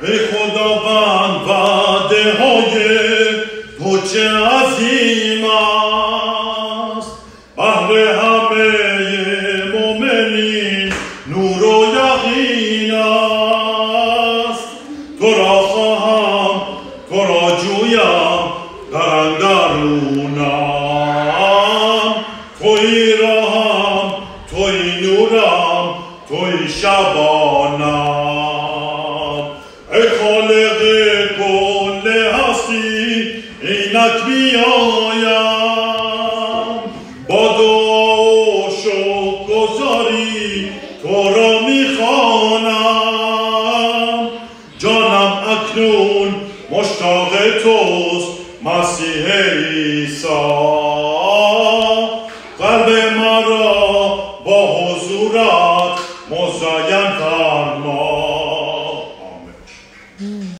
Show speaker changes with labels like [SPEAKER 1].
[SPEAKER 1] ای خداوند وعده های تو چه عظیم است، بهر همه مؤمنین نور و یقین است. تو را خواهم، تو را جویم در اندرونم، توی راهم، توی نورم، توی شبانم. ای خالق کل هستی اینک بیایم، با دعا و شکرگزاری تو را میخوانم. جانم اکنون مشتاق توست مسیح عیسی، قلب مرا با حضورت مزین فرما.